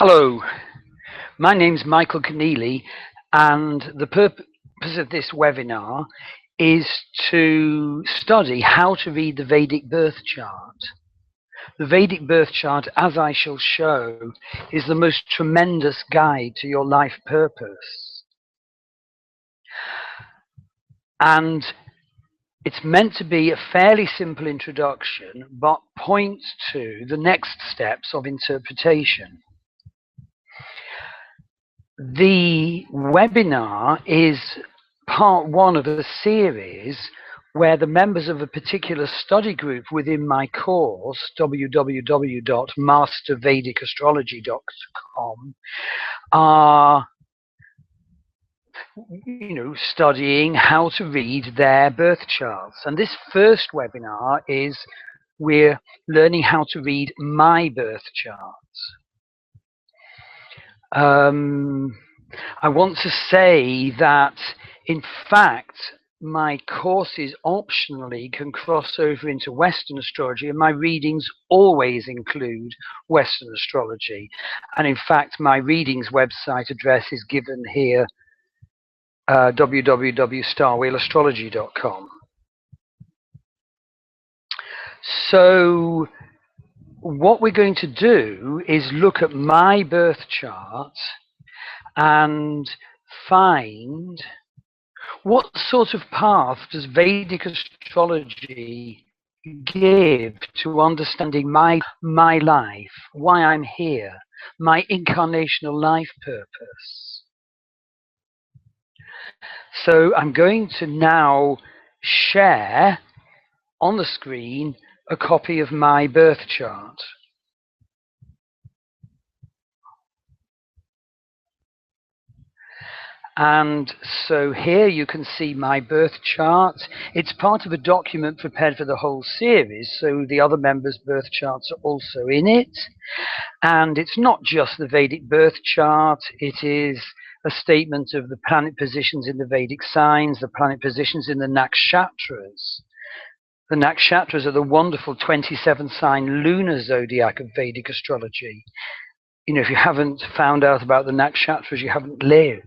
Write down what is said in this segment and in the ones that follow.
Hello, my name's Michael Conneely, and the purpose of this webinar is to study how to read the Vedic birth chart. The Vedic birth chart, as I shall show, is the most tremendous guide to your life purpose. And it's meant to be a fairly simple introduction, but points to the next steps of interpretation. The webinar is part one of a series where the members of a particular study group within my course, www.mastervedicastrology.com, are studying how to read their birth charts. And this first webinar is we're learning how to read my birth chart. I want to say that, in fact, my courses optionally can cross over into Western astrology, and my readings always include Western astrology. And in fact, my readings website address is given here, www.starwheelastrology.com. So what we're going to do is look at my birth chart and find what sort of path does Vedic astrology give to understanding my life, why I'm here, my incarnational life purpose. So I'm going to now share on the screen a copy of my birth chart. And so here you can see my birth chart. It's part of a document prepared for the whole series, so the other members' birth charts are also in it. And it's not just the Vedic birth chart, it is a statement of the planet positions in the Vedic signs, the planet positions in the nakshatras. The nakshatras are the wonderful 27-sign lunar zodiac of Vedic astrology. If you haven't found out about the nakshatras, you haven't lived.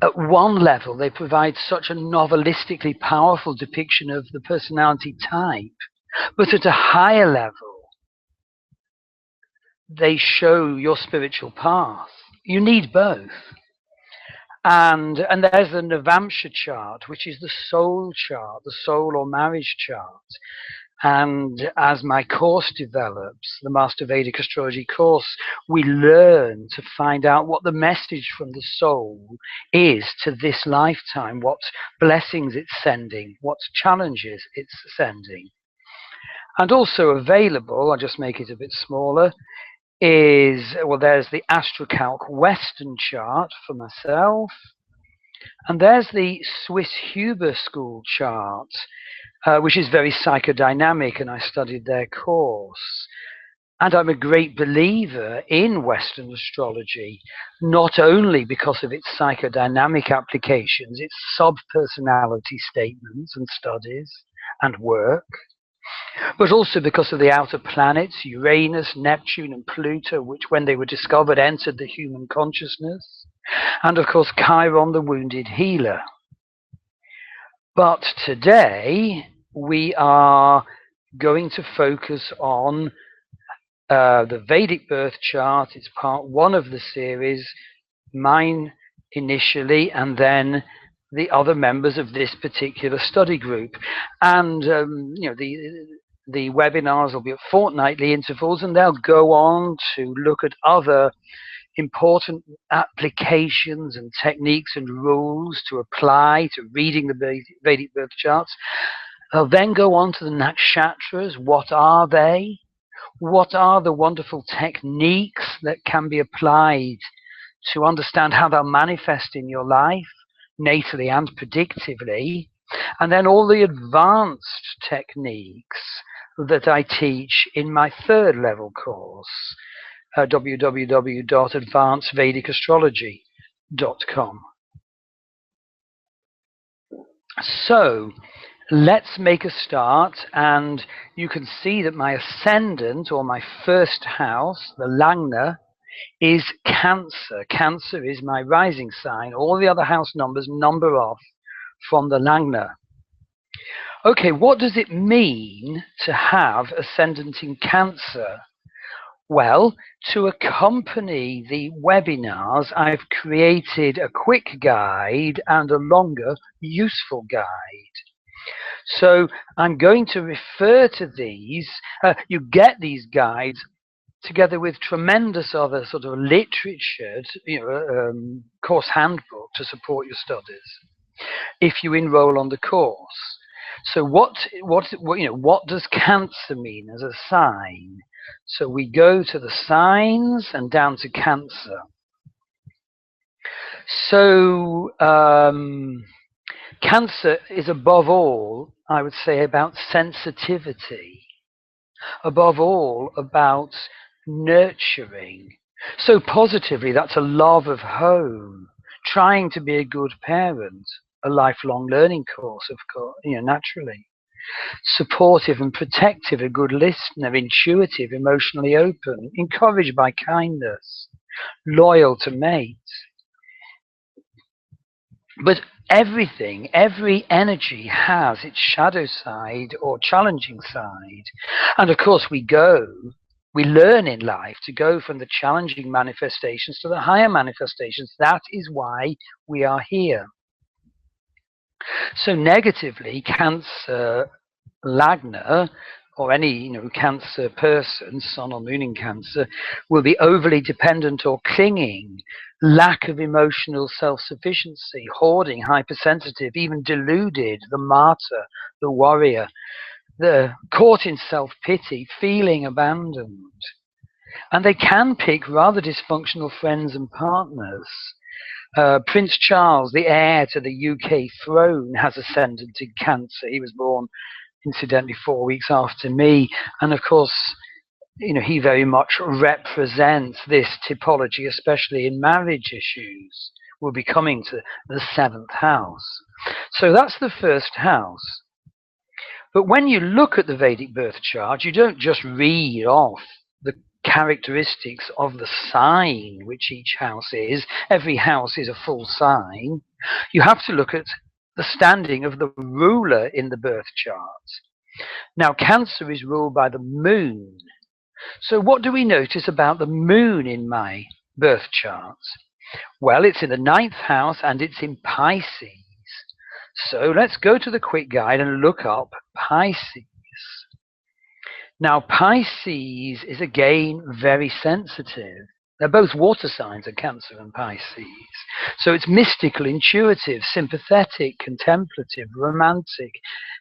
At one level, they provide such a novelistically powerful depiction of the personality type, but at a higher level, they show your spiritual path. You need both. And there's the Navamsha chart, which is the soul chart, the soul or marriage chart. And as my course develops, the Master Vedic Astrology course, we learn to find out what the message from the soul is to this lifetime, what blessings it's sending, what challenges it's sending. And also available, I'll just make it a bit smaller, is, well, there's the AstroCalc Western chart for myself, and there's the Swiss Huber School chart, which is very psychodynamic, and I studied their course. And I'm a great believer in Western astrology, not only because of its psychodynamic applications, its sub-personality statements and studies and work, but also because of the outer planets, Uranus, Neptune, and Pluto, which when they were discovered entered the human consciousness, and of course Chiron, the wounded healer. But today we are going to focus on the Vedic birth chart. It's part one of the series, mine initially, and then the other members of this particular study group. And the webinars will be at fortnightly intervals, and they'll go on to look at other important applications and techniques and rules to apply to reading the Vedic birth charts. They'll then go on to the nakshatras. What are they? What are the wonderful techniques that can be applied to understand how they'll manifest in your life, natally and predictively? And then all the advanced techniques that I teach in my third level course, www.advancedvedicastrology.com. So let's make a start, and you can see that my ascendant, or my first house, the Lagna, is Cancer. Cancer is my rising sign. All the other house numbers number off from the Lagna. Okay, what does it mean to have ascendant in Cancer? Well, to accompany the webinars, I've created a quick guide and a longer, useful guide. So I'm going to refer to these. You get these guides together with tremendous other sort of literature, course handbook to support your studies if you enroll on the course. So what does Cancer mean as a sign? So we go to the signs and down to Cancer. So Cancer is above all, I would say, about sensitivity. Above all, about nurturing. So positively, that's a love of home, trying to be a good parent, a lifelong learning course, of course, naturally. Supportive and protective, a good listener, intuitive, emotionally open, encouraged by kindness, loyal to mate. But everything, every energy has its shadow side or challenging side. And of course we learn in life to go from the challenging manifestations to the higher manifestations. That is why we are here. So negatively, Cancer Lagna, or any Cancer person, sun or moon in Cancer, will be overly dependent or clinging, lack of emotional self-sufficiency, hoarding, hypersensitive, even deluded, the martyr, the warrior, the caught in self-pity, feeling abandoned. And they can pick rather dysfunctional friends and partners. Prince Charles, the heir to the UK throne, has ascendant in Cancer. He was born, incidentally, 4 weeks after me. And of course, he very much represents this typology, especially in marriage issues. We'll be coming to the 7th house. So that's the first house. But when you look at the Vedic birth chart, you don't just read off the characteristics of the sign which each house is. Every house is a full sign. You have to look at the standing of the ruler in the birth chart. Now, Cancer is ruled by the moon. So what do we notice about the moon in my birth chart? Well, it's in the 9th house and it's in Pisces. So let's go to the quick guide and look up Pisces. Now, Pisces is again very sensitive. They're both water signs, are Cancer and Pisces. So it's mystical, intuitive, sympathetic, contemplative, romantic,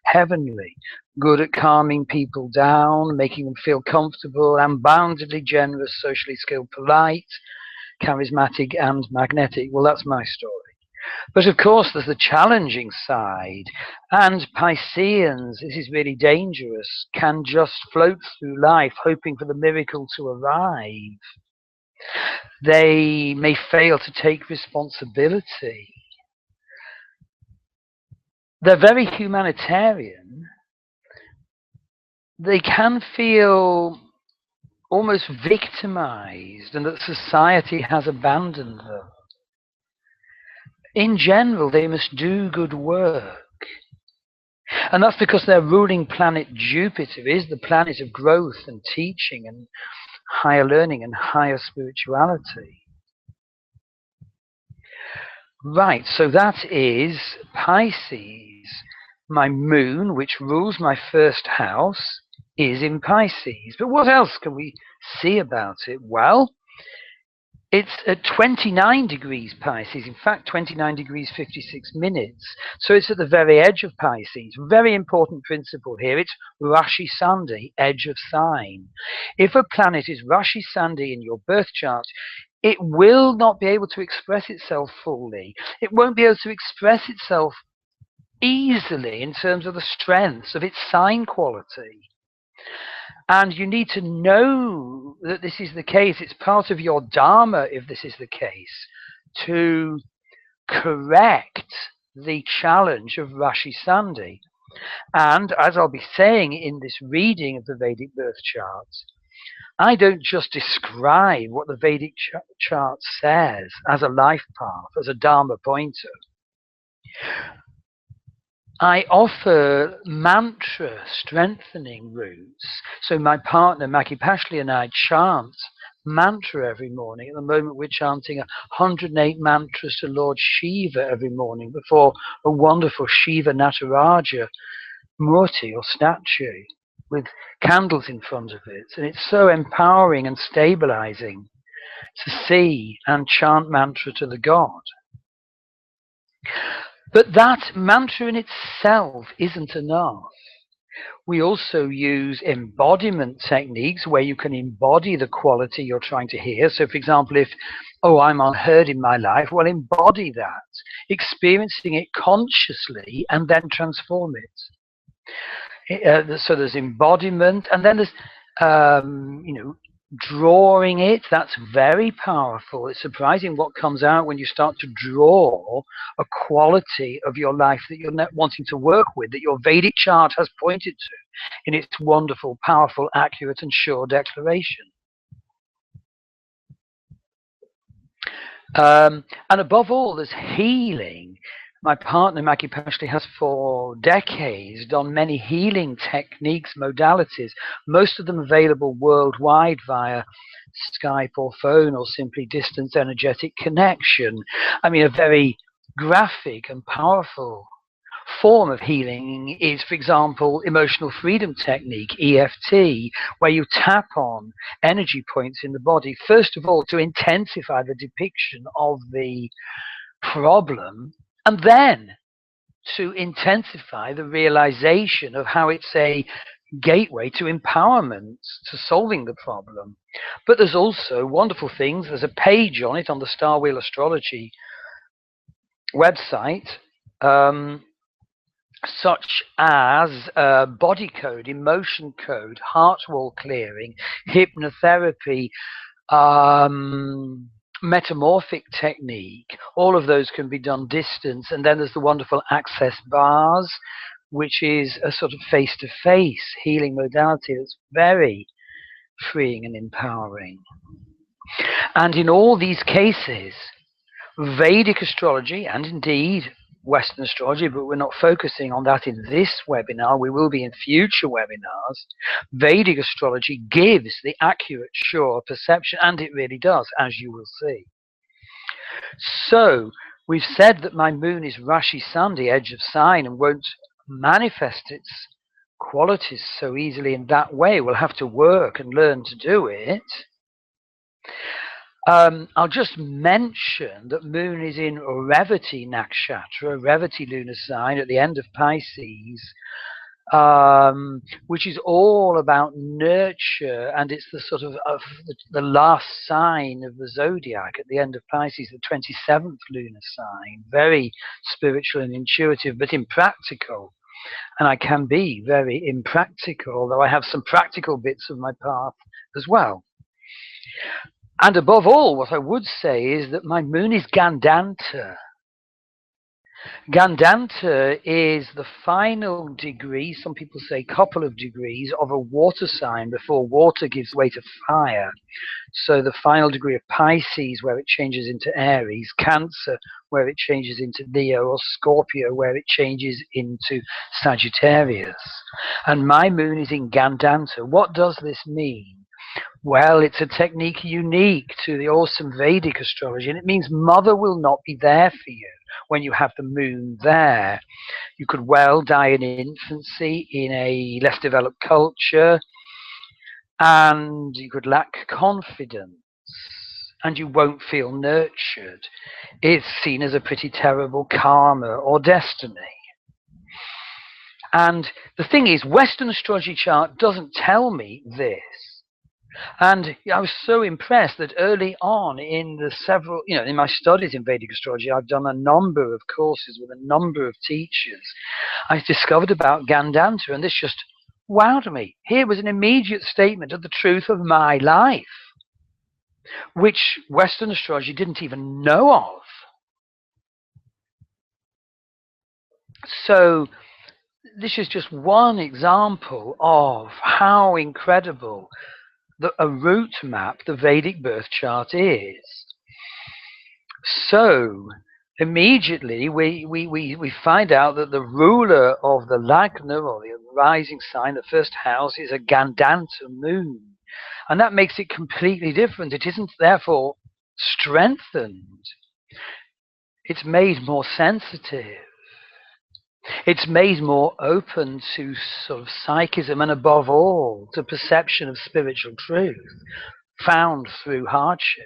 heavenly, good at calming people down, making them feel comfortable, unboundedly generous, socially skilled, polite, charismatic, and magnetic. Well, that's my story. But of course, there's the challenging side. And Pisceans, this is really dangerous, can just float through life hoping for the miracle to arrive. They may fail to take responsibility. They're very humanitarian. They can feel almost victimized and that society has abandoned them. In general, they must do good work. And that's because their ruling planet Jupiter is the planet of growth and teaching and higher learning and higher spirituality. Right, so that is Pisces. My moon, which rules my first house, is in Pisces. But what else can we see about it? Well, it's at 29 degrees Pisces, in fact 29 degrees 56 minutes. So it's at the very edge of Pisces. Very important principle here. It's Rashi Sandhi, edge of sign. If a planet is Rashi Sandhi in your birth chart, it will not be able to express itself fully. It won't be able to express itself easily in terms of the strengths of its sign quality. And you need to know that this is the case. It's part of your dharma, if this is the case, to correct the challenge of Rashi Sandhi. And as I'll be saying in this reading of the Vedic birth chart, I don't just describe what the Vedic chart says as a life path, as a Dharma pointer. I offer mantra strengthening routes. So my partner, Maki Pashley, and I chant mantra every morning. At the moment, we're chanting 108 mantras to Lord Shiva every morning before a wonderful Shiva Nataraja Murti or statue with candles in front of it. And it's so empowering and stabilizing to see and chant mantra to the god. But that mantra in itself isn't enough. We also use embodiment techniques where you can embody the quality you're trying to hear. So, for example, if, oh, I'm unheard in my life, well, embody that, experiencing it consciously and then transform it. So there's embodiment, and then there's, drawing it. That's very powerful. It's surprising what comes out when you start to draw a quality of your life that you're not wanting to work with, that your Vedic chart has pointed to in its wonderful, powerful, accurate, and sure declaration. And above all, there's healing. My partner, Maki Pashley, has for decades done many healing techniques, modalities, most of them available worldwide via Skype or phone or simply distance energetic connection. I mean, a very graphic and powerful form of healing is, for example, emotional freedom technique, EFT, where you tap on energy points in the body, first of all, to intensify the depiction of the problem, and then to intensify the realization of how it's a gateway to empowerment, to solving the problem. But there's also wonderful things. There's a page on it on the Star Wheel Astrology website, such as body code, emotion code, heart wall clearing, hypnotherapy, metamorphic technique. All of those can be done distance. And then there's the wonderful access bars, which is a sort of face-to-face healing modality that's very freeing and empowering. And in all these cases, Vedic astrology, and indeed Western astrology, but we're not focusing on that in this webinar, we will be in future webinars, Vedic astrology gives the accurate, sure perception, and it really does, as you will see. So, we've said that my moon is Rashi Sandhi, edge of sign, and won't manifest its qualities so easily in that way. We'll have to work and learn to do it. I'll just mention that Moon is in Revati Nakshatra, Revati lunar sign at the end of Pisces, which is all about nurture, and it's the sort of the last sign of the zodiac at the end of Pisces, the 27th lunar sign. Very spiritual and intuitive, but impractical. And I can be very impractical, although I have some practical bits of my path as well. And above all, what I would say is that my moon is Gandanta. Gandanta is the final degree, some people say couple of degrees, of a water sign before water gives way to fire. So the final degree of Pisces, where it changes into Aries, Cancer, where it changes into Leo, or Scorpio, where it changes into Sagittarius. And my moon is in Gandanta. What does this mean? Well, it's a technique unique to the awesome Vedic astrology, and it means mother will not be there for you when you have the moon there. You could well die in infancy in a less developed culture, and you could lack confidence, and you won't feel nurtured. It's seen as a pretty terrible karma or destiny. And the thing is, Western astrology chart doesn't tell me this. And I was so impressed that early on in the several, in my studies in Vedic astrology, I've done a number of courses with a number of teachers. I discovered about Gandanta, and this just wowed me. Here was an immediate statement of the truth of my life, which Western astrology didn't even know of. So this is just one example of how incredible a route map the Vedic birth chart is. So immediately we find out that the ruler of the Lagna, or the rising sign, the first house, is a Gandanta moon. And that makes it completely different. It isn't therefore strengthened. It's made more sensitive. It's made more open to sort of psychism, and above all, to perception of spiritual truth found through hardship.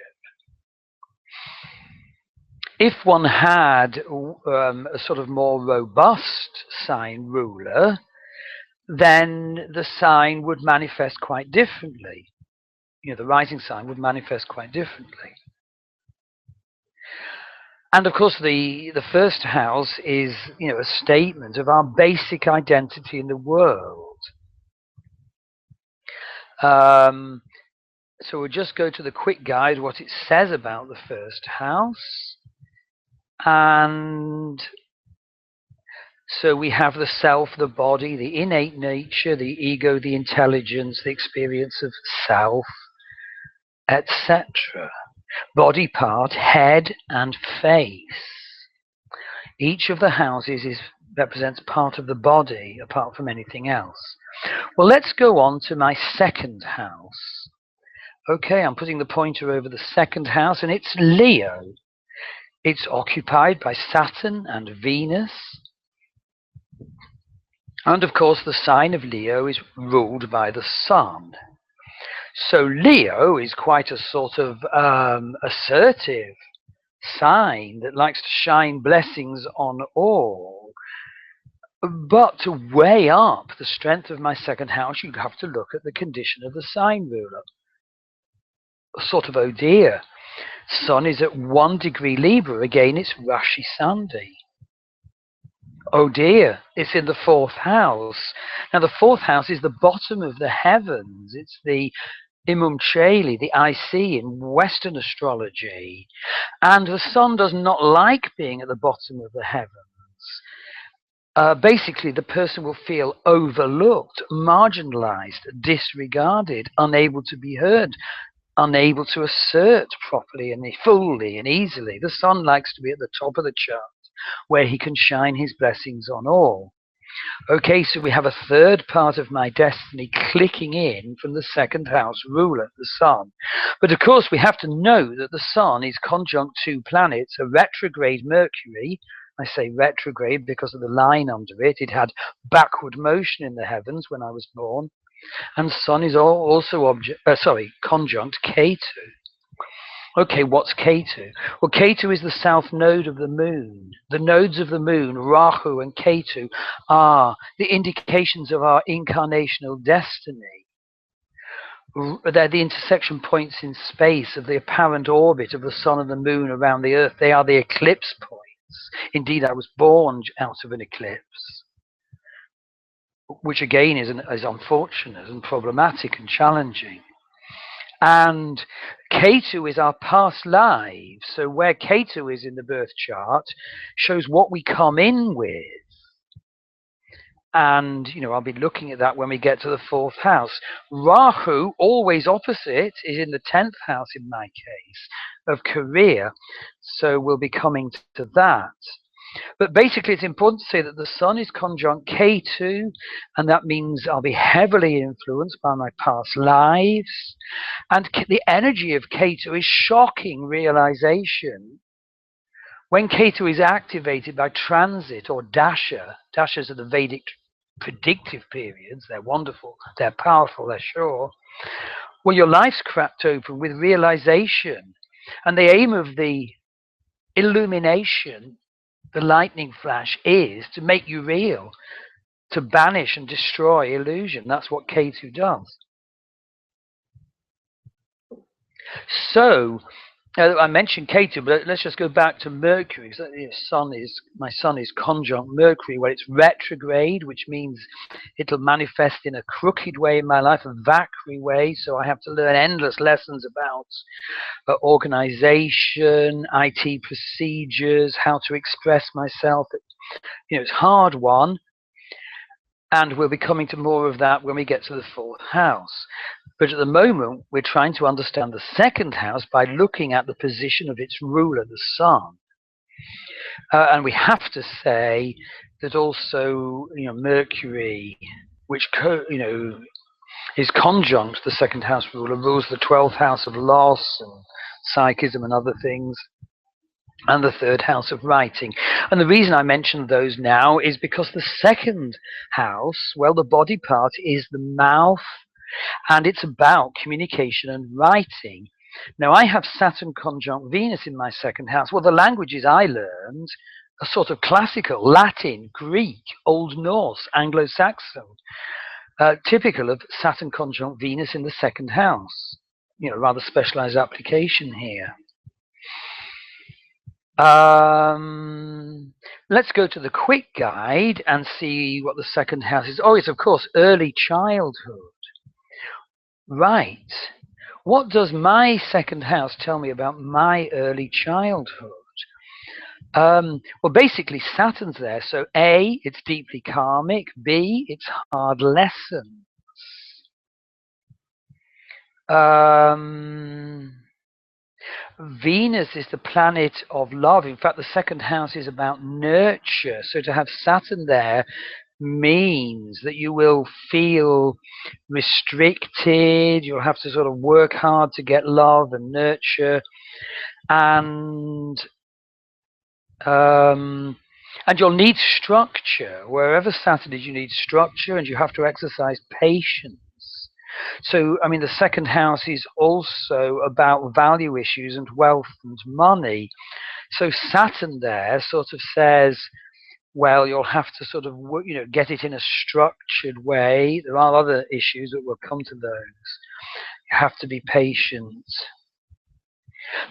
If one had a sort of more robust sign ruler, then the sign would manifest quite differently. The rising sign would manifest quite differently. And of course, the first house is, a statement of our basic identity in the world. So we'll just go to the quick guide, what it says about the first house. And so we have the self, the body, the innate nature, the ego, the intelligence, the experience of self, etc. Body part, head and face. Each of the houses represents part of the body apart from anything else. Well, let's go on to my second house. Okay, I'm putting the pointer over the second house, and it's Leo. It's occupied by Saturn and Venus. And of course, the sign of Leo is ruled by the sun. So Leo is quite a sort of assertive sign that likes to shine blessings on all. But to weigh up the strength of my second house, you have to look at the condition of the sign ruler. Sort of, oh dear, Sun is at 1 degree Libra. Again, it's Rashi Sandhi. Oh dear, it's in the fourth house. Now, the fourth house is the bottom of the heavens. It's the Imum Cheli, the IC in Western Astrology. And the Sun does not like being at the bottom of the heavens. Basically, the person will feel overlooked, marginalized, disregarded, unable to be heard, unable to assert properly and fully and easily. The Sun likes to be at the top of the chart, where he can shine his blessings on all. Okay, so we have a third part of my destiny clicking in from the second house ruler, the Sun. But of course, we have to know that the Sun is conjunct 2 planets, a retrograde Mercury. I say retrograde because of the line under it. It had backward motion in the heavens when I was born. And Sun is also conjunct Ketu. Okay, what's Ketu? Well, Ketu is the south node of the moon. The nodes of the moon, Rahu and Ketu, are the indications of our incarnational destiny. They're the intersection points in space of the apparent orbit of the Sun and the Moon around the Earth. They are the eclipse points. Indeed, I was born out of an eclipse, which again is unfortunate and problematic and challenging. And Ketu is our past lives. So where Ketu is in the birth chart shows what we come in with. And, I'll be looking at that when we get to the fourth house. Rahu, always opposite, is in the 10th house in my case, of career. So we'll be coming to that. But basically, it's important to say that the Sun is conjunct Ketu, and that means I'll be heavily influenced by my past lives. And the energy of Ketu is shocking realization. When Ketu is activated by transit or dasha, dashas are the Vedic predictive periods. They're wonderful, they're powerful, they're sure. Well, your life's cracked open with realization. And the aim of the illumination, the lightning flash, is to make you real, to banish and destroy illusion. That's what Ketu does. So, I mentioned Ketu, but let's just go back to Mercury. So my Sun is conjunct Mercury, where it's retrograde, which means it'll manifest in a crooked way in my life, a vacry way. So I have to learn endless lessons about organization, IT procedures, how to express myself. It's hard won. And we'll be coming to more of that when we get to the fourth house. But at the moment, we're trying to understand the second house by looking at the position of its ruler, the sun. And we have to say that also, Mercury, which is conjunct the second house ruler, rules the 12th house of loss and psychism and other things, and the third house of writing. And the reason I mention those now is because the second house, well, the body part is the mouth, and it's about communication and writing. Now, I have Saturn conjunct Venus in my second house. Well, the languages I learned are sort of classical: Latin, Greek, Old Norse, Anglo-Saxon, typical of Saturn conjunct Venus in the second house. Rather specialized application here. Let's go to the quick guide and see what the second house is. Oh, it's of course early childhood. Right. What does my second house tell me about my early childhood? Well, basically Saturn's there. So A, it's deeply karmic. B, it's hard lessons. Venus is the planet of love. In fact, the second house is about nurture. So to have Saturn there means that you will feel restricted. You'll have to sort of work hard to get love and nurture. And you'll need structure. Wherever Saturn is, you need structure, and you have to exercise patience. So, the second house is also about value issues and wealth and money. So Saturn there sort of says, well, you'll have to sort of, get it in a structured way. There are other issues, but we'll come to those. You have to be patient.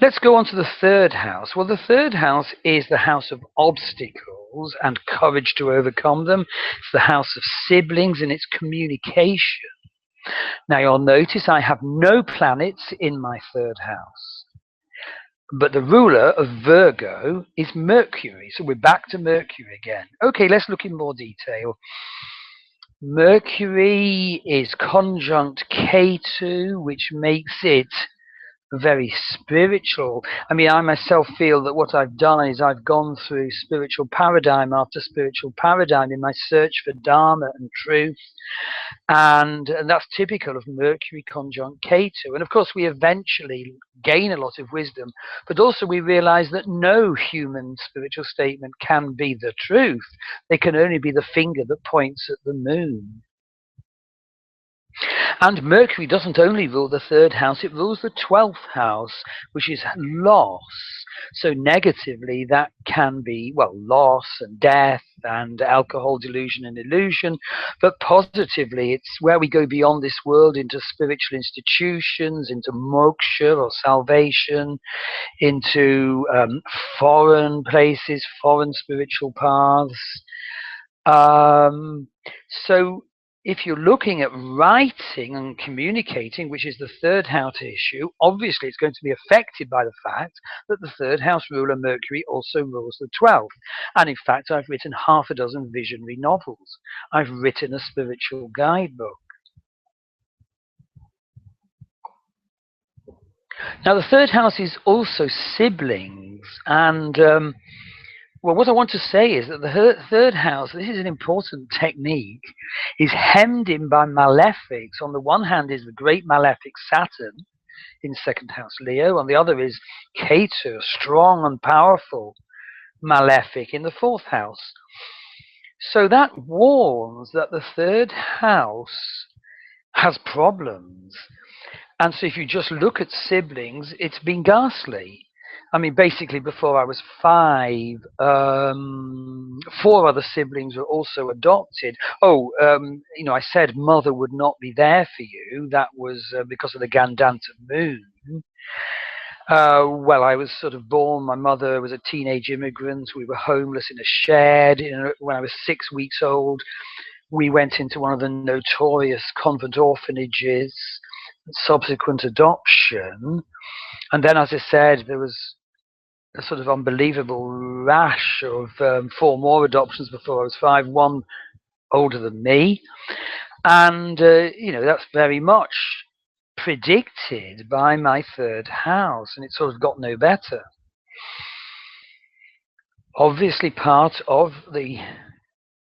Let's go on to the third house. Well, the third house is the house of obstacles and courage to overcome them. It's the house of siblings and its communication. Now, you'll notice I have no planets in my third house. But the ruler of Virgo is Mercury. So we're back to Mercury again. Okay, let's look in more detail. Mercury is conjunct Ketu, which makes it very spiritual. I myself feel that what I've done is I've gone through spiritual paradigm after spiritual paradigm in my search for Dharma and truth. And that's typical of Mercury conjunct Ketu. And of course, we eventually gain a lot of wisdom, but also we realize that no human spiritual statement can be the truth. They can only be the finger that points at the moon. And Mercury doesn't only rule the third house, it rules the 12th house, which is loss. So negatively, that can be, loss and death and alcohol, delusion and illusion. But positively, it's where we go beyond this world into spiritual institutions, into moksha or salvation, into foreign places, foreign spiritual paths. So if you're looking at writing and communicating, which is the third house issue, obviously it's going to be affected by the fact that the third house ruler, Mercury, also rules the 12th. And in fact, I've written half a dozen visionary novels. I've written a spiritual guidebook. Now, the third house is also siblings. And what I want to say is that the third house, this is an important technique, is hemmed in by malefics. On the one hand is the great malefic Saturn in second house Leo. On the other is Ketu, strong and powerful malefic in the fourth house. So that warns that the third house has problems. And so if you just look at siblings, it's been ghastly. Basically, before I was 5, 4 other siblings were also adopted. I said mother would not be there for you. That was because of the Gandanta moon. I was sort of born. My mother was a teenage immigrant. We were homeless in a shed. When I was 6 weeks old, we went into one of the notorious convent orphanages. Subsequent adoption. And then, as I said, there was a sort of unbelievable rash of 4 more adoptions before I was 5. One older than me. And, that's very much predicted by my third house, and it sort of got no better. Obviously, part of the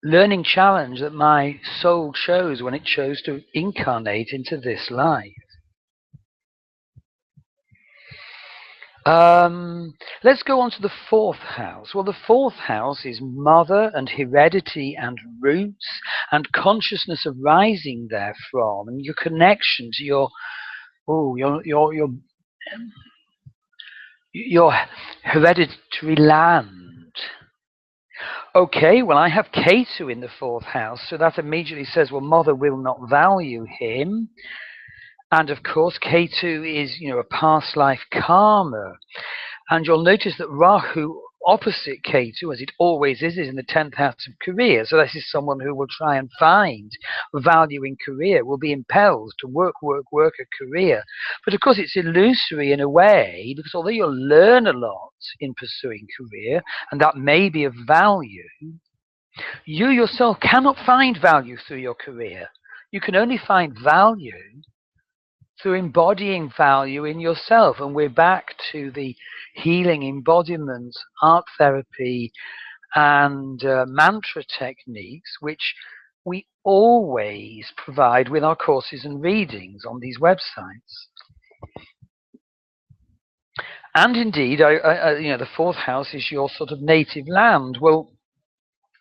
learning challenge that my soul chose when it chose to incarnate into this life. Let's go on to the fourth house. Well, the fourth house is mother and heredity and roots and consciousness arising therefrom, and your connection to your hereditary land. Okay, well, I have Ketu in the fourth house, so that immediately says, well, mother will not value him. And of course, Ketu is, a past life karma. And you'll notice that Rahu, opposite Ketu, as it always is in the 10th house of career. So this is someone who will try and find value in career, will be impelled to work a career. But of course, it's illusory in a way, because although you'll learn a lot in pursuing career, and that may be of value, you yourself cannot find value through your career. You can only find value through embodying value in yourself. And we're back to the healing embodiment, art therapy, and mantra techniques, which we always provide with our courses and readings on these websites. And indeed, the fourth house is your sort of native land. Well,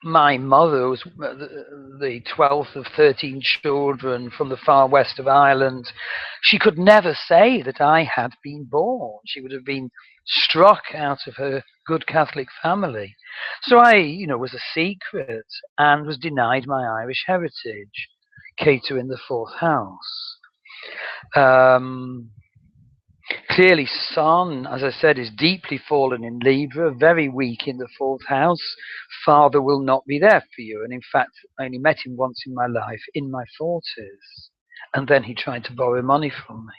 my mother was the 12th of 13 children from the far west of Ireland. She could never say that I had been born. She would have been struck out of her good Catholic family. So I, was a secret and was denied my Irish heritage. Ketu in the fourth house. Clearly, Sun, as I said, is deeply fallen in Libra, very weak in the fourth house. Father will not be there for you. And in fact, I only met him once in my life, in my 40s. And then he tried to borrow money from me.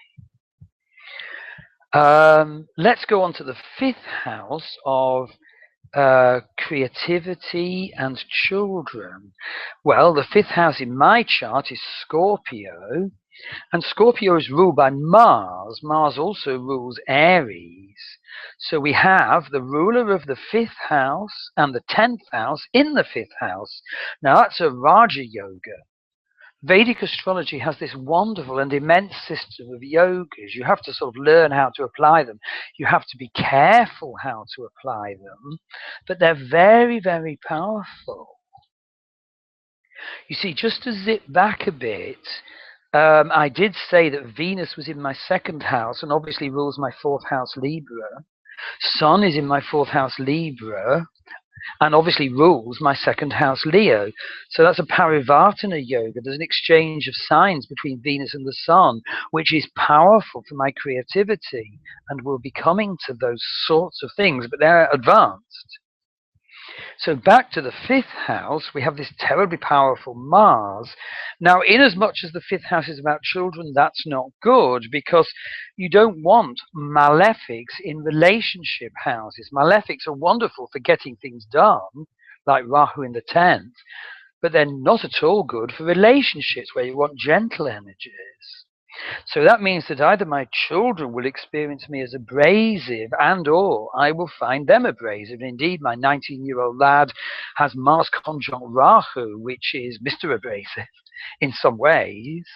Let's go on to the fifth house of creativity and children. Well, the fifth house in my chart is Scorpio. And Scorpio is ruled by Mars. Mars also rules Aries. So we have the ruler of the fifth house and the 10th house in the fifth house. Now that's a Raja Yoga. Vedic astrology has this wonderful and immense system of yogas. You have to sort of learn how to apply them. You have to be careful how to apply them, but they're very, very powerful. You see, just to zip back a bit, I did say that Venus was in my second house and obviously rules my fourth house Libra. Sun is in my fourth house Libra and obviously rules my second house Leo. So that's a Parivartana yoga. There's an exchange of signs between Venus and the Sun, which is powerful for my creativity, and we'll be coming to those sorts of things, but they're advanced. So back to the fifth house, we have this terribly powerful Mars. Now, in as much as the fifth house is about children, that's not good, because you don't want malefics in relationship houses. Malefics are wonderful for getting things done, like Rahu in the 10th, but they're not at all good for relationships where you want gentle energies. So that means that either my children will experience me as abrasive and or I will find them abrasive. Indeed, my 19-year-old lad has Mars conjunct Rahu, which is Mr. Abrasive in some ways.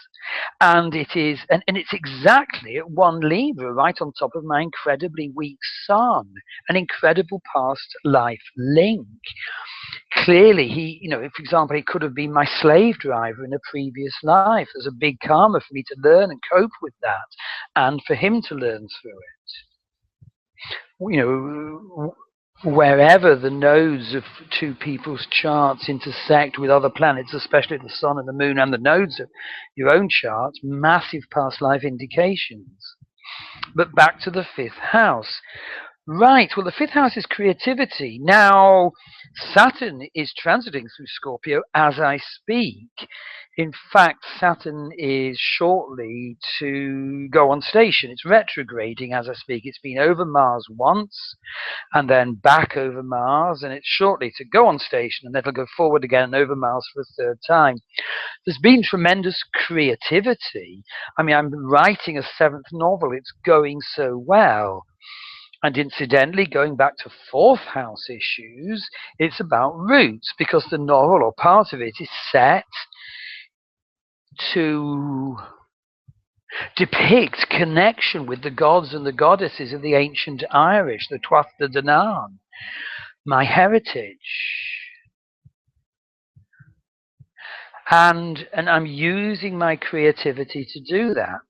And it's exactly at 1 Libra, right on top of my incredibly weak Sun, an incredible past life link. Clearly, he, for example, he could have been my slave driver in a previous life. There's a big karma for me to learn and cope with that, and for him to learn through it. Wherever the nodes of two people's charts intersect with other planets, especially the Sun and the Moon and the nodes of your own charts, massive past life indications. But back to the fifth house. Right, well, the fifth house is creativity. Now, Saturn is transiting through Scorpio as I speak. In fact, Saturn is shortly to go on station. It's retrograding as I speak. It's been over Mars once and then back over Mars, and it's shortly to go on station, and then it'll go forward again and over Mars for a third time. There's been tremendous creativity. I mean, I'm writing a 7th novel. It's going so well. And incidentally, going back to 4th house issues, it's about roots, because the novel, or part of it, is set to depict connection with the gods and the goddesses of the ancient Irish, the Tuatha De Danann, my heritage. And I'm using my creativity to do that.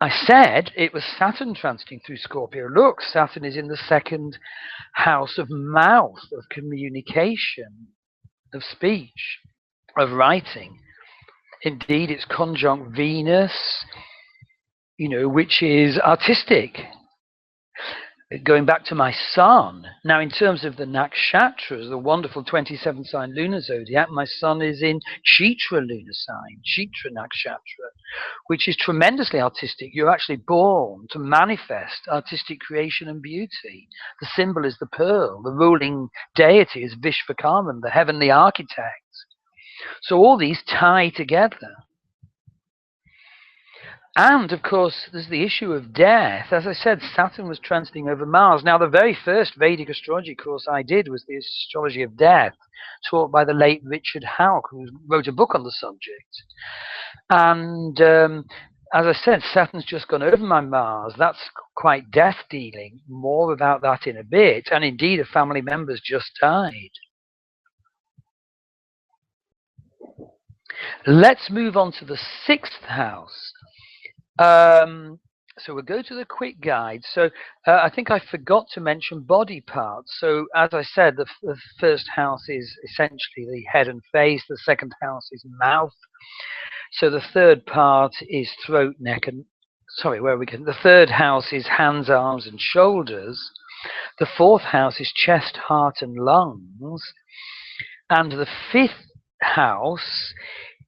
I said it was Saturn transiting through Scorpio. Look, Saturn is in the 2nd house of mouth, of communication, of speech, of writing. Indeed, it's conjunct Venus, which is artistic. Going back to my sun, now in terms of the nakshatras, the wonderful 27 sign lunar zodiac, my sun is in Chitra lunar sign, Chitra nakshatra, which is tremendously artistic. You're actually born to manifest artistic creation and beauty. The symbol is the pearl. The ruling deity is Vishvakarman, the heavenly architect. So all these tie together. And, of course, there's the issue of death. As I said, Saturn was transiting over Mars. Now, the very first Vedic astrology course I did was the Astrology of Death, taught by the late Richard Houck, who wrote a book on the subject. And, as I said, Saturn's just gone over my Mars. That's quite death-dealing. More about that in a bit. And, indeed, a family member's just died. Let's move on to the 6th house. So we'll go to the quick guide. So I think I forgot to mention body parts. So as I said, the first house is essentially the head and face. The 2nd house is mouth. So the 3rd part is throat, neck, and the 3rd house is hands, arms, and shoulders. The 4th house is chest, heart, and lungs. And the 5th house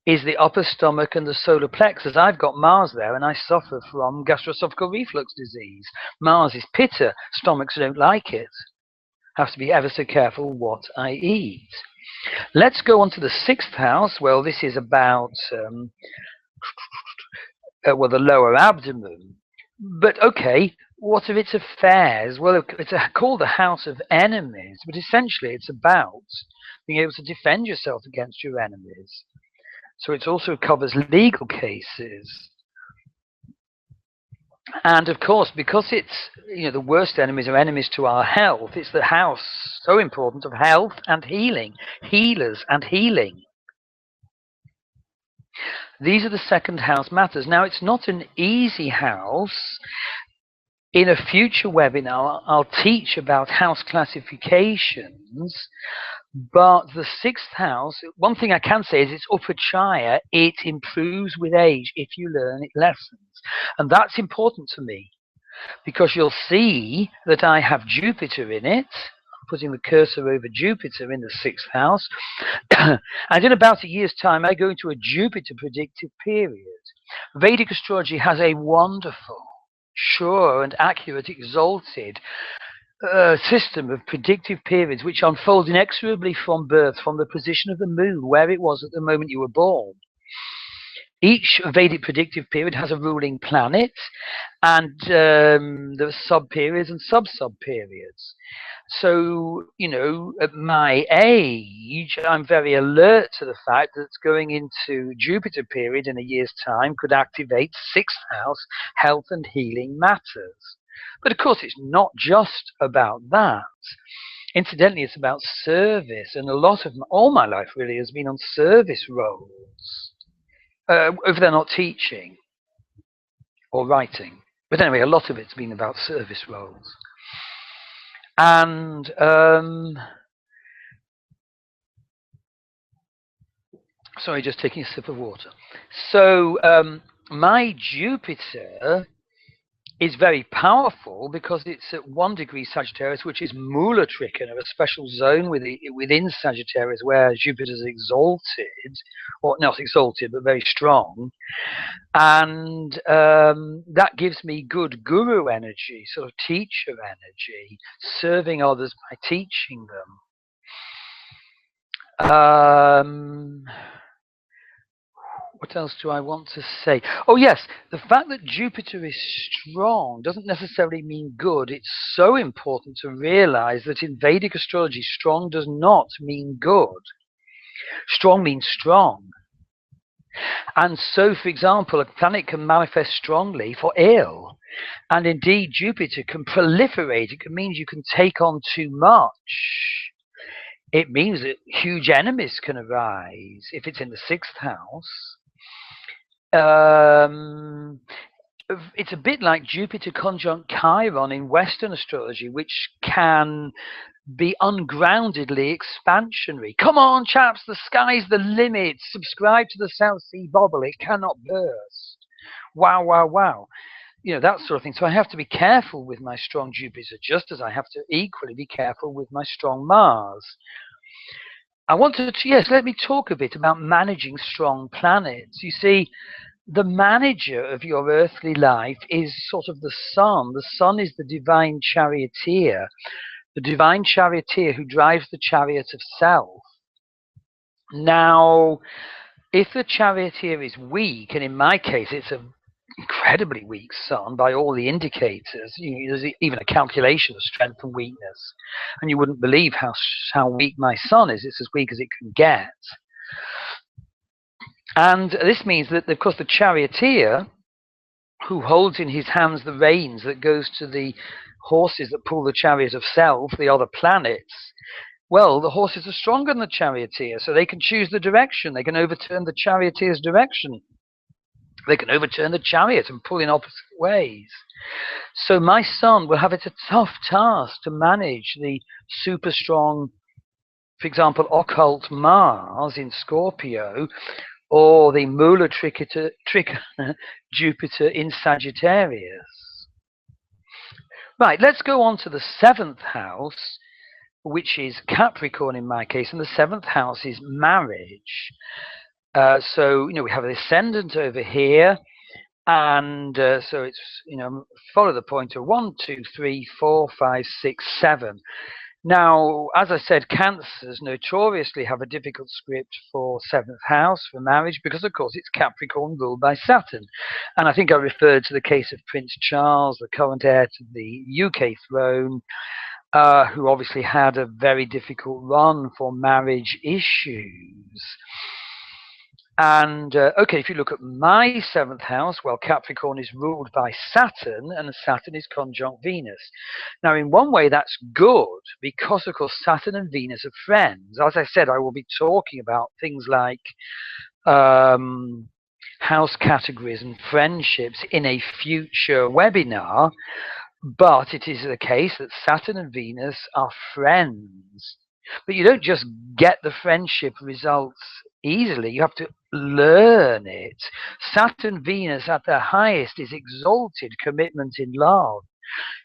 is the upper stomach and the solar plexus. I've got Mars there, and I suffer from gastroesophageal reflux disease. Mars is pitta. Stomachs don't like it. Have to be ever so careful what I eat. Let's go on to the 6th house. Well, this is about the lower abdomen. But okay, what of its affairs? Well, it's called the house of enemies, but essentially it's about being able to defend yourself against your enemies. So it also covers legal cases. And of course, because it's, the worst enemies are enemies to our health, it's the house, so important, of health and healing, healers and healing. These are the 2nd house matters. Now, it's not an easy house. In a future webinar, I'll teach about house classifications. But the 6th house, one thing I can say is it's upachaya. It improves with age if you learn its lessons. And that's important to me, because you'll see that I have Jupiter in it. I'm putting the cursor over Jupiter in the 6th house. And in about a year's time, I go into a Jupiter predictive period. Vedic astrology has a wonderful, sure and accurate, exalted system of predictive periods which unfold inexorably from birth, from the position of the moon, where it was at the moment you were born. Each Vedic predictive period has a ruling planet, and there are sub-periods and sub-sub-periods. So, at my age, I'm very alert to the fact that going into Jupiter period in a year's time could activate 6th house health and healing matters. But of course, it's not just about that. Incidentally, it's about service, and a lot of all my life really has been on service roles. If they're not teaching or writing. But anyway, a lot of it's been about service roles. And sorry, just taking a sip of water. So my Jupiter is very powerful because it's at 1 degree Sagittarius, which is Mula Trikona, a special zone within Sagittarius where Jupiter's exalted, or not exalted, but very strong. And that gives me good guru energy, sort of teacher energy, serving others by teaching them. What else do I want to say? Oh, yes, the fact that Jupiter is strong doesn't necessarily mean good. It's so important to realize that in Vedic astrology, strong does not mean good. Strong means strong. And so, for example, a planet can manifest strongly for ill. And indeed, Jupiter can proliferate. It means you can take on too much. It means that huge enemies can arise if it's in the 6th house. It's a bit like Jupiter conjunct Chiron in Western astrology, which can be ungroundedly expansionary. Come on, chaps, the sky's the limit. Subscribe to the South Sea Bubble. It cannot burst. Wow, wow, wow. You know, that sort of thing. So I have to be careful with my strong Jupiter, just as I have to equally be careful with my strong Mars. I wanted to, yes, let me talk a bit about managing strong planets. You see, the manager of your earthly life is sort of the sun. The sun is the divine charioteer who drives the chariot of self. Now, if the charioteer is weak, and in my case it's an incredibly weak sun by all the indicators, there's even a calculation of strength and weakness, and you wouldn't believe how weak my sun is. It's as weak as it can get. And this means that, of course, the charioteer, who holds in his hands the reins that goes to the horses that pull the chariot of self, the other planets, well, the horses are stronger than the charioteer, so they can choose the direction. They can overturn the charioteer's direction. They can overturn the chariot and pull in opposite ways. So my sun will have it a tough task to manage the super strong, for example, occult Mars in Scorpio, or the Mula Trikona Jupiter in Sagittarius. Right, let's go on to the 7th house, which is Capricorn in my case, and the 7th house is marriage. So, we have the ascendant over here, and so it's, follow the pointer, 1, 2, 3, 4, 5, 6, 7. Now, as I said, Cancers notoriously have a difficult script for 7th house, for marriage, because, of course, it's Capricorn ruled by Saturn. And I think I referred to the case of Prince Charles, the current heir to the UK throne, who obviously had a very difficult run for marriage issues. And, okay, if you look at my 7th house, well, Capricorn is ruled by Saturn, and Saturn is conjunct Venus. Now, in one way, that's good, because, of course, Saturn and Venus are friends. As I said, I will be talking about things like house categories and friendships in a future webinar, but it is the case that Saturn and Venus are friends. But you don't just get the friendship results easily. You have to learn it. Saturn Venus at their highest is exalted commitment in love,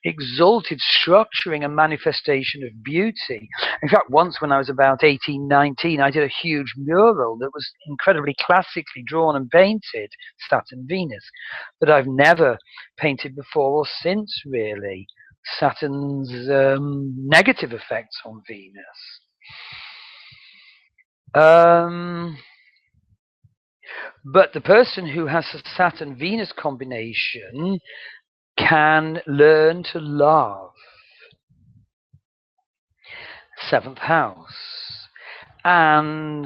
exalted structuring and manifestation of beauty. In fact, once when I was about 18, 19, I did a huge mural that was incredibly classically drawn and painted, Saturn Venus, that I've never painted before or since, really. Saturn's negative effects on Venus. But the person who has a Saturn-Venus combination can learn to love. 7th house. And,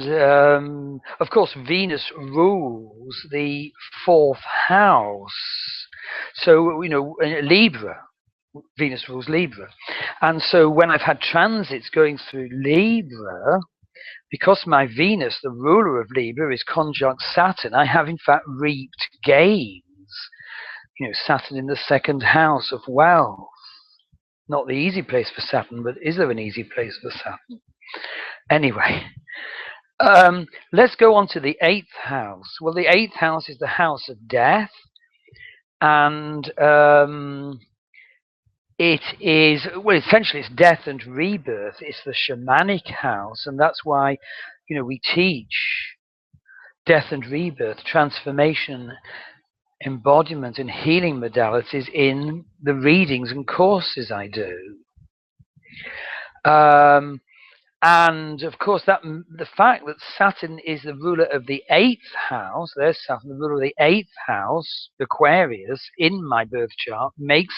of course, Venus rules the 4th house. So, Libra. Venus rules Libra. And so when I've had transits going through Libra, because my Venus, the ruler of Libra, is conjunct Saturn, I have in fact reaped gains. Saturn in the 2nd house of wealth. Not the easy place for Saturn, but is there an easy place for Saturn? Anyway, let's go on to the 8th house. Well, the 8th house is the house of death. And it is, well, essentially it's death and rebirth. It's the shamanic house, and that's why, we teach death and rebirth, transformation, embodiment, and healing modalities in the readings and courses I do. And of course, the fact that Saturn is the ruler of the 8th house, there's Saturn, the ruler of the 8th house, Aquarius, in my birth chart, makes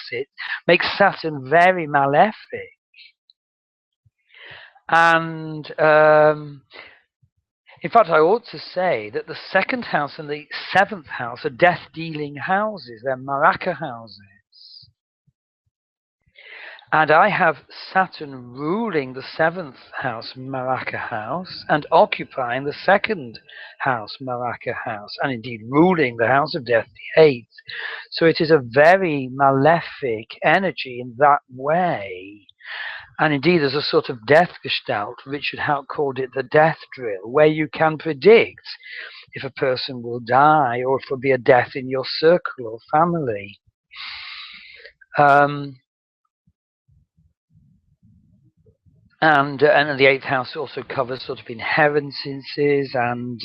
Saturn very malefic. And in fact, I ought to say that the 2nd house and the 7th house are death-dealing houses. They're Maraka houses. And I have Saturn ruling the 7th house, Maraka house, and occupying the 2nd house, Maraka house, and indeed ruling the house of death, the 8th. So it is a very malefic energy in that way. And indeed, there's a sort of death gestalt. Richard Hauck called it the death drill, where you can predict if a person will die or if there'll be a death in your circle or family. And the 8th house also covers sort of inheritances and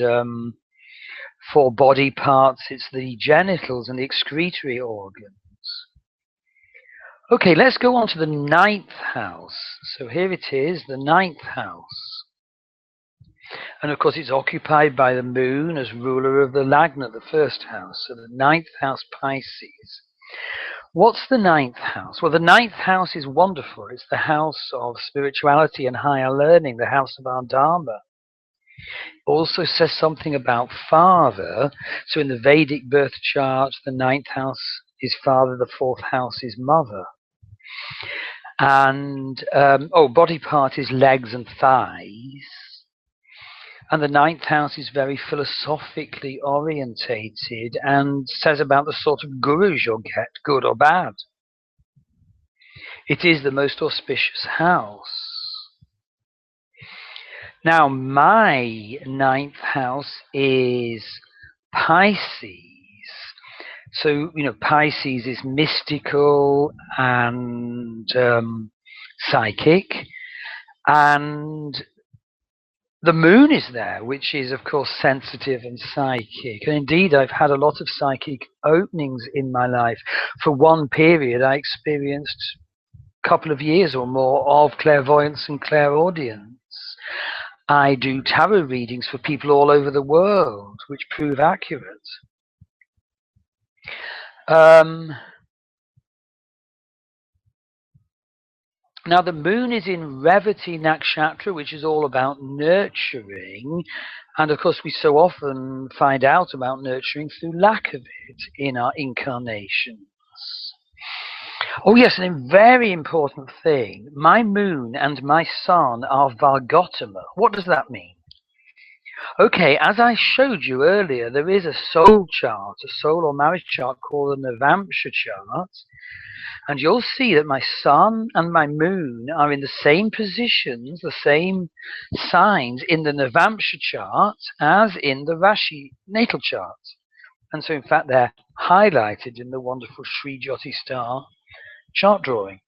for body parts, it's the genitals and the excretory organs. Okay, let's go on to the 9th house. So here it is, the 9th house. And of course, it's occupied by the moon as ruler of the Lagna, the 1st house. So the 9th house, Pisces. What's the 9th house? Well, the 9th house is wonderful. It's the house of spirituality and higher learning, the house of our Dharma. It also says something about father. So in the Vedic birth chart, the 9th house is father, the 4th house is mother. And, body part is legs and thighs. And the 9th house is very philosophically orientated and says about the sort of gurus you'll get, good or bad. It is the most auspicious house. Now, my 9th house is Pisces. So, Pisces is mystical and psychic. And the moon is there, which is, of course, sensitive and psychic. And indeed, I've had a lot of psychic openings in my life. For one period, I experienced a couple of years or more of clairvoyance and clairaudience. I do tarot readings for people all over the world, which prove accurate. Now, the moon is in Revati Nakshatra, which is all about nurturing. And of course, we so often find out about nurturing through lack of it in our incarnations. Oh, yes, and a very important thing. My moon and my sun are Vargotama. What does that mean? Okay, as I showed you earlier, there is a soul chart, a soul or marriage chart called the Navamsha chart. And you'll see that my sun and my moon are in the same positions, the same signs in the Navamsha chart as in the Rashi natal chart. And so, in fact, they're highlighted in the wonderful Sri Jyoti Star chart drawing.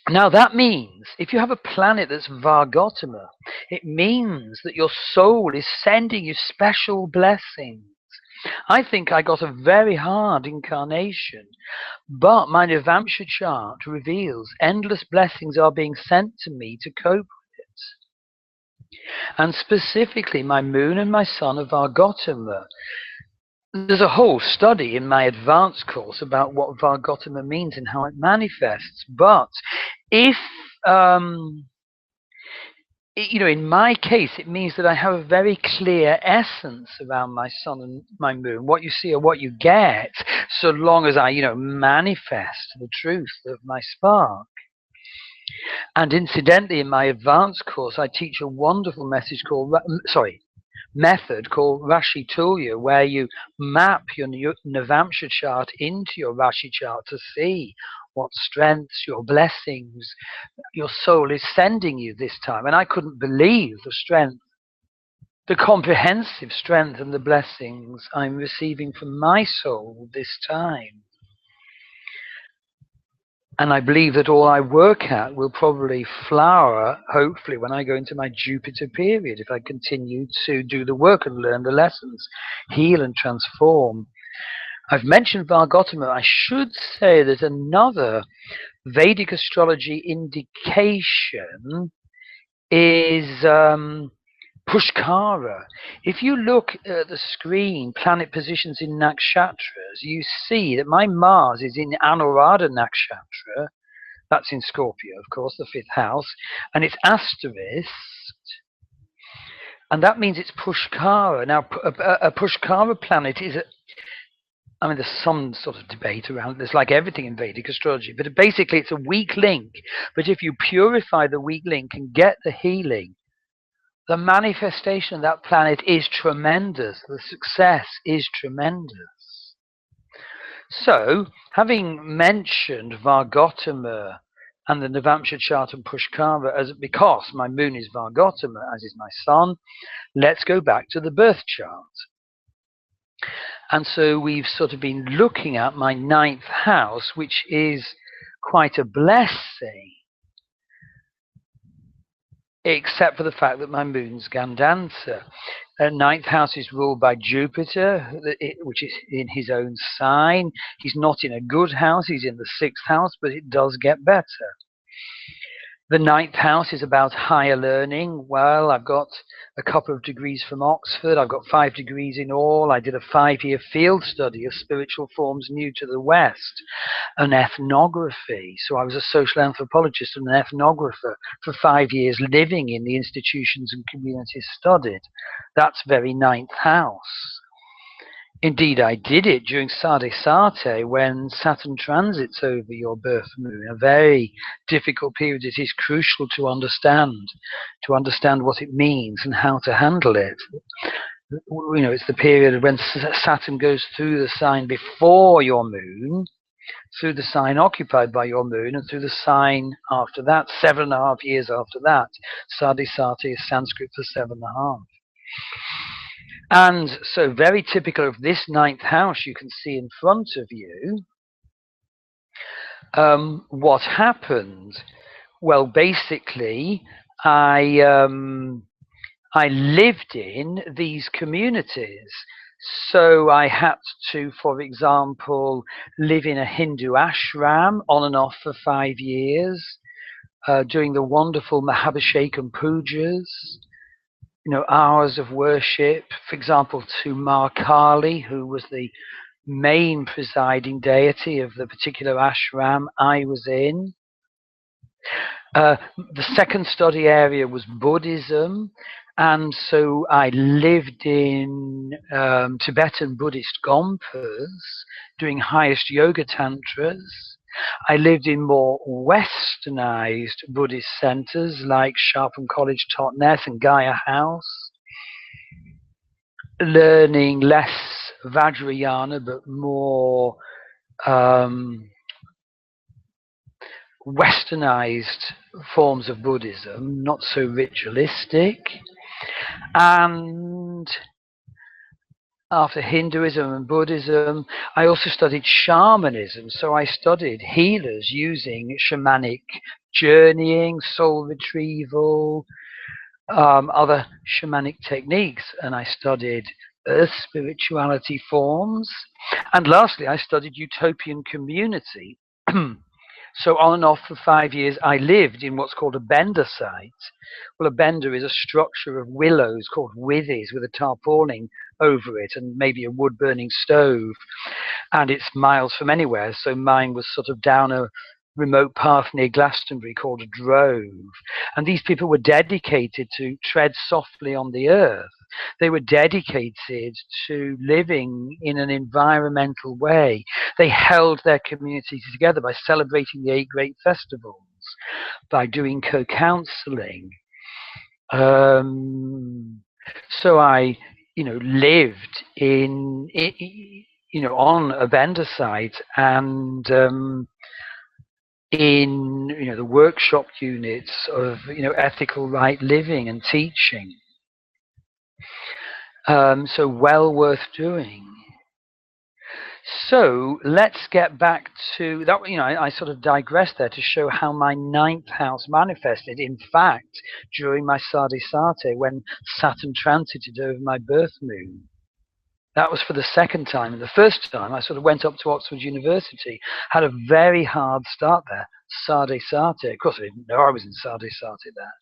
Now, that means if you have a planet that's Vargotama, it means that your soul is sending you special blessings. I think I got a very hard incarnation, but my Navamsha chart reveals endless blessings are being sent to me to cope with it. And specifically, my moon and my sun are Vargotama. There's a whole study in my advanced course about what Vargotama means and how it manifests. But if in my case, it means that I have a very clear essence around my sun and my moon. What you see or what you get, so long as I, manifest the truth of my spark. And incidentally, in my advanced course, I teach a wonderful method called Rashi Tulya, where you map your Navamsha chart into your Rashi chart to see what strengths, your blessings, your soul is sending you this time. And I couldn't believe the strength the comprehensive strength and the blessings I'm receiving from my soul this time. And I believe that all I work at will probably flower, hopefully, when I go into my Jupiter period, if I continue to do the work and learn the lessons, heal and transform. I've mentioned Vargotama. I should say that another Vedic astrology indication is Pushkara. If you look at the screen, planet positions in nakshatras, you see that my Mars is in Anuradha nakshatra. That's in Scorpio, of course, the 5th house, and it's asterisked, and that means it's Pushkara. Now, a Pushkara planet is I mean, there's some sort of debate around this, like everything in Vedic astrology, but basically it's a weak link. But if you purify the weak link and get the healing, the manifestation of that planet is tremendous. The success is tremendous. So, having mentioned Vargotama and the Navamsha chart and Pushkara, because my moon is Vargotama, as is my sun, let's go back to the birth chart. And so we've sort of been looking at my 9th house, which is quite a blessing, except for the fact that my moon's Gandanta. 9th house is ruled by Jupiter, which is in his own sign. He's not in a good house, he's in the 6th house, but it does get better. The 9th house is about higher learning. Well, I've got a couple of degrees from Oxford. I've got 5 degrees in all. I did a 5-year field study of spiritual forms new to the West, an ethnography. So I was a social anthropologist and an ethnographer for 5 years, living in the institutions and communities studied. That's very 9th house. Indeed, I did it during Sade Sate when Saturn transits over your birth moon, a very difficult period. It is crucial to understand what it means and how to handle it. You know, it's the period when Saturn goes through the sign before your moon, through the sign occupied by your moon, and through the sign after that, 7.5 years after that. Sade Sate is Sanskrit for 7.5. And so very typical of this 9th house you can see in front of you. What happened? Well, basically, I lived in these communities. So I had to, for example, live in a Hindu ashram on and off for 5 years, doing the wonderful Mahabhishekam pujas. You know, hours of worship, for example, to Ma Kali, who was the main presiding deity of the particular ashram I was in. The second study area was Buddhism, and so I lived in Tibetan Buddhist gompas, doing highest yoga tantras. I lived in more westernized Buddhist centers like Sharpham College, Totnes, and Gaia House, learning less Vajrayana but more westernized forms of Buddhism, not so ritualistic. And after Hinduism and Buddhism, I also studied shamanism. So I studied healers using shamanic journeying, soul retrieval, other shamanic techniques. And I studied earth spirituality forms. And lastly, I studied utopian community. So on and off for 5 years, I lived in what's called a bender site. Well, a bender is a structure of willows called withies with a tarpaulin over it and maybe a wood-burning stove. And it's miles from anywhere. So mine was sort of down a remote path near Glastonbury called a drove. And these people were dedicated to tread softly on the earth. They were dedicated to living in an environmental way. They held their community together by celebrating the 8 great festivals, by doing co-counseling. So I, lived in on a bender site and in the workshop units of ethical right living and teaching. So well worth doing. So let's get back to that. I sort of digressed there to show how my ninth house manifested. In fact, during my Sade when Saturn transited over my birth moon. That was for the second time. And the first time, I sort of went up to Oxford University, had a very hard start there, Sade. Of course, I didn't know I was in Sade there.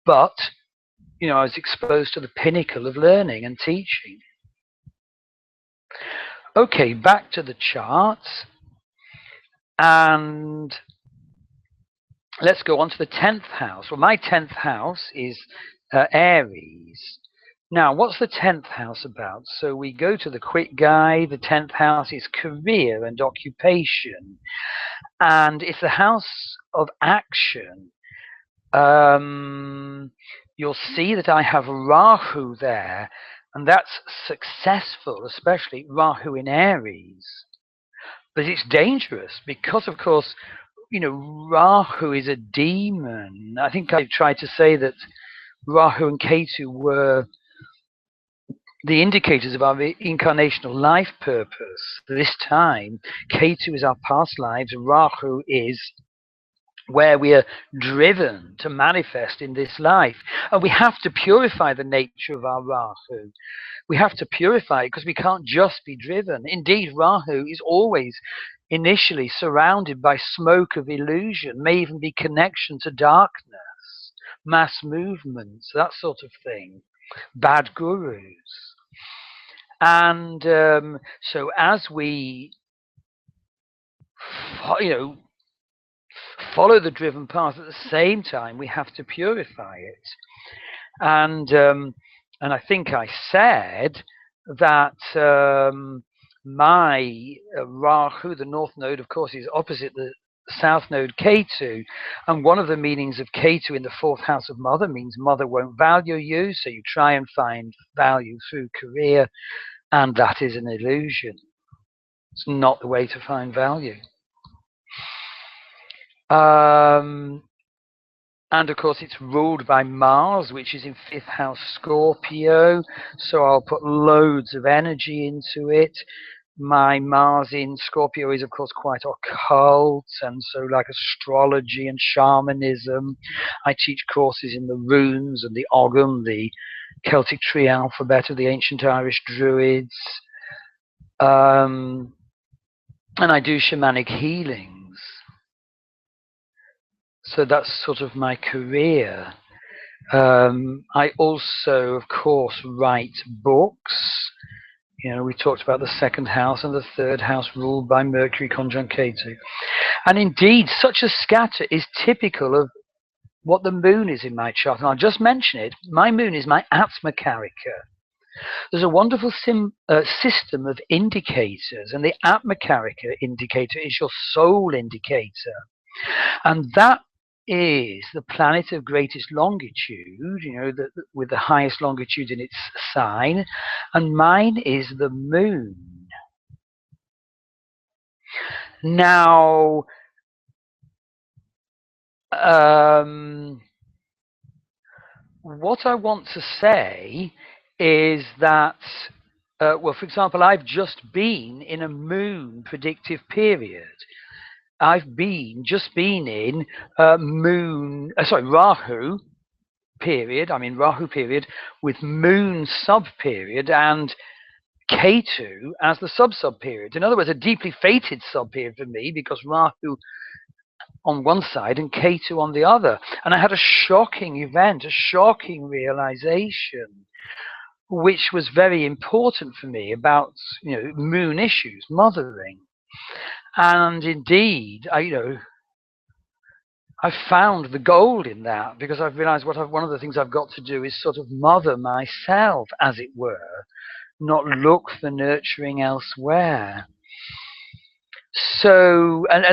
But, I was exposed to the pinnacle of learning and teaching. Okay, back to the charts. And let's go on to the 10th house. Well, my 10th house is Aries. Now, what's the 10th house about? So we go to the quick guide. The 10th house is career and occupation. And it's the house of action. You'll see that I have Rahu there, and that's successful, especially Rahu in Aries. But it's dangerous because, of course, Rahu is a demon. I think I tried to say that Rahu and Ketu were the indicators of our incarnational life purpose. This time, Ketu is our past lives, Rahu is where we are driven to manifest in this life. And we have to purify the nature of our Rahu. We have to purify it because we can't just be driven. Indeed, Rahu is always initially surrounded by smoke of illusion, may even be connection to darkness, mass movements, that sort of thing, bad gurus. And so as we follow the driven path, at the same time we have to purify it. And I think I said that my Rahu, the north node, of course, is opposite the south node Ketu, and one of the meanings of Ketu in the fourth house of mother means mother won't value you, so you try and find value through career, and that is an illusion. It's not the way to find value. And of course, it's ruled by Mars, which is in fifth house Scorpio. So I'll put loads of energy into it. My Mars in Scorpio is, of course, quite occult, and so like astrology and shamanism. I teach courses in the runes and the Ogham, the Celtic tree alphabet of the ancient Irish Druids. And I do shamanic healings. So that's sort of my career. I also, of course, write books. We talked about the second house and the third house ruled by Mercury conjunct Ketu. And indeed, such a scatter is typical of what the moon is in my chart. And I'll just mention it. My moon is my Atma Karika. There's a wonderful system of indicators, and the Atma Karika indicator is your soul indicator. And that is the planet of greatest longitude, with the highest longitude in its sign, and mine is the moon. Now, what I want to say is that, well, for example, I've just been in a moon predictive period. I've just been in Rahu period. Rahu period with moon sub period and Ketu as the sub period. In other words, a deeply fated sub period for me, because Rahu on one side and Ketu on the other. And I had a shocking event, a shocking realization, which was very important for me about moon issues, mothering. And indeed, I found the gold in that, because I've realized one of the things I've got to do is sort of mother myself, as it were, not look for nurturing elsewhere. So, and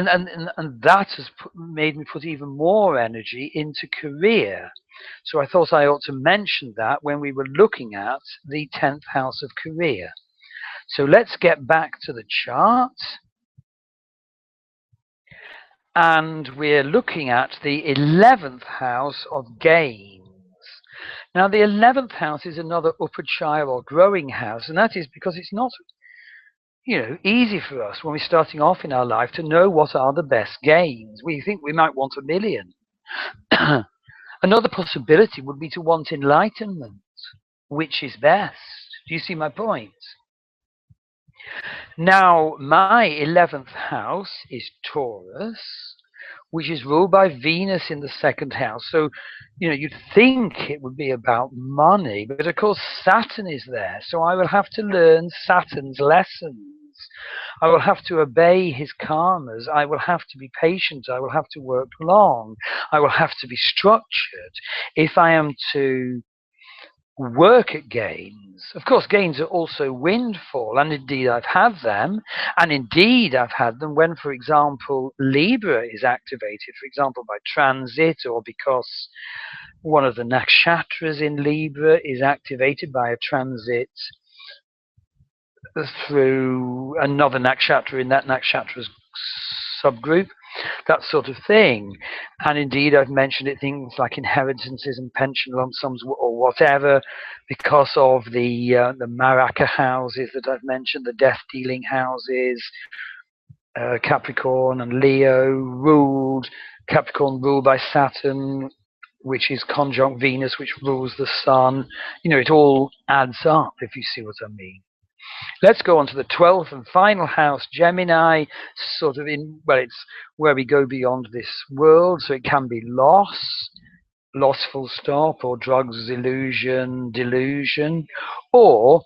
that has made me put even more energy into career. So I thought I ought to mention that when we were looking at the 10th house of career. So let's get back to the chart. And we're looking at the 11th house of gains. Now, the 11th house is another upper child or growing house, and that is because it's not, easy for us when we're starting off in our life to know what are the best gains. We think we might want 1,000,000. Another possibility would be to want enlightenment. Which is best? Do you see my point? Now, my 11th house is Taurus, which is ruled by Venus in the second house. So, you'd think it would be about money, but of course Saturn is there. So I will have to learn Saturn's lessons. I will have to obey his karmas. I will have to be patient. I will have to work long. I will have to be structured if I am to work at gains. Of course, gains are also windfall, and indeed I've had them, and indeed I've had them when, for example, Libra is activated, for example, by transit, or because one of the nakshatras in Libra is activated by a transit through another nakshatra in that nakshatra's subgroup, that sort of thing. And indeed, I've mentioned it, things like inheritances and pension lump sums or whatever, because of the Maraka houses that I've mentioned, the death-dealing houses, Capricorn and Leo ruled, Capricorn ruled by Saturn, which is conjunct Venus, which rules the Sun. It all adds up, if you see what I mean. Let's go on to the 12th and final house, Gemini, sort of it's where we go beyond this world, so it can be loss full stop, or drugs, illusion, delusion, or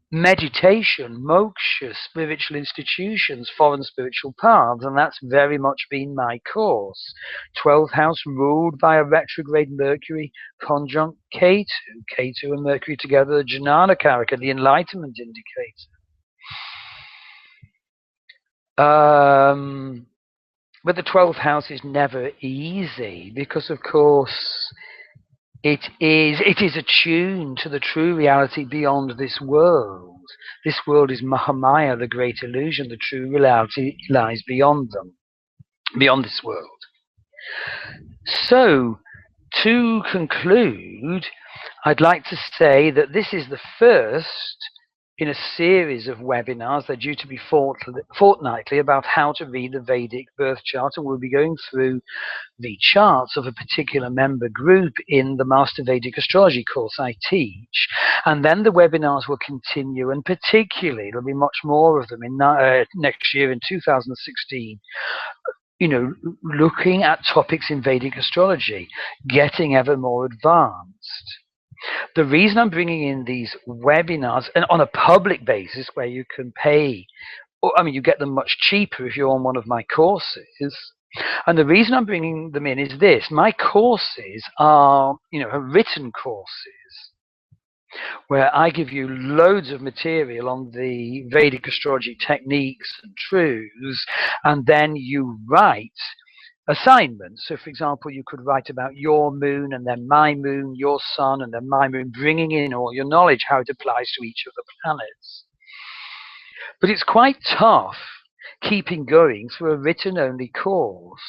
meditation, moksha, spiritual institutions, foreign spiritual paths, and that's very much been my course. 12th house ruled by a retrograde Mercury conjunct Ketu. Ketu and Mercury together, the Jnana Karaka, the enlightenment indicator. But the 12th house is never easy because, of course, it is attuned to the true reality beyond this world. This world is Mahamaya, the great illusion. The true reality lies beyond this world. So, to conclude, I'd like to say that this is the first in a series of webinars. They're due to be fortnightly about how to read the Vedic birth chart, and we'll be going through the charts of a particular member group in the Master Vedic Astrology course I teach. And then the webinars will continue, and particularly there'll be much more of them in next year in 2016, looking at topics in Vedic astrology, getting ever more advanced. The reason I'm bringing in these webinars, and on a public basis where you can pay, you get them much cheaper if you're on one of my courses. And the reason I'm bringing them in is this: my courses are, written courses where I give you loads of material on the Vedic astrology techniques and truths, and then you write assignments. So, for example, you could write about your moon, and then my moon, your sun, and then my moon, bringing in all your knowledge, how it applies to each of the planets. But it's quite tough keeping going through a written-only course.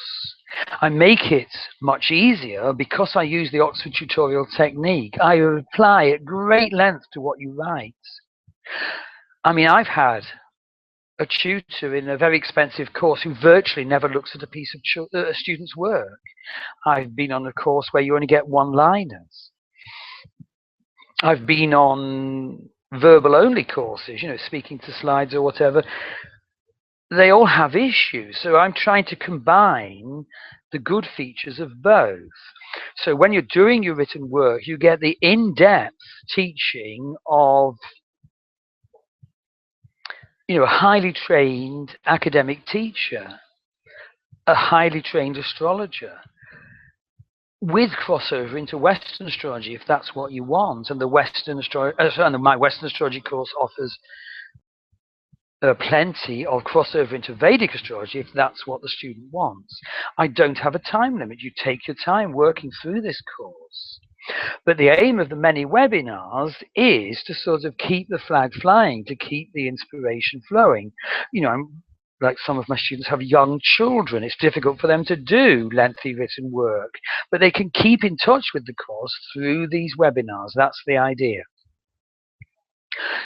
I make it much easier because I use the Oxford tutorial technique. I reply at great length to what you write. I've had a tutor in a very expensive course who virtually never looks at a piece of a student's work. I've been on a course where you only get one-liners. I've been on verbal-only courses, speaking to slides or whatever. They all have issues, so I'm trying to combine the good features of both. So when you're doing your written work, you get the in-depth teaching of a highly trained academic teacher, a highly trained astrologer, with crossover into Western astrology, if that's what you want. And my Western astrology course offers plenty of crossover into Vedic astrology, if that's what the student wants. I don't have a time limit. You take your time working through this course. But the aim of the many webinars is to sort of keep the flag flying, to keep the inspiration flowing. like some of my students have young children. It's difficult for them to do lengthy written work, but they can keep in touch with the course through these webinars. That's the idea.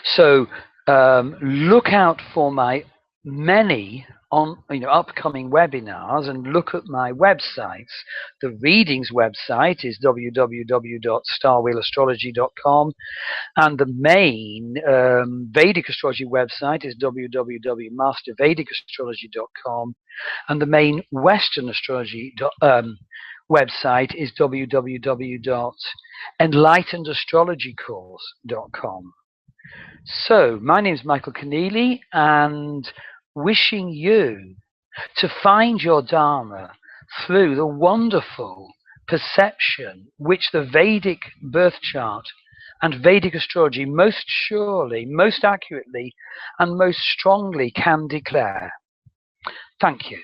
So look out for my many upcoming webinars, and look at my websites. The readings website is www.starwheelastrology.com, and the main Vedic Astrology website is www.mastervedicastrology.com, and the main Western Astrology website is www.enlightenedastrologycourse.com. So, my name is Michael Conneely, and wishing you to find your Dharma through the wonderful perception which the Vedic birth chart and Vedic astrology most surely, most accurately, and most strongly can declare. Thank you.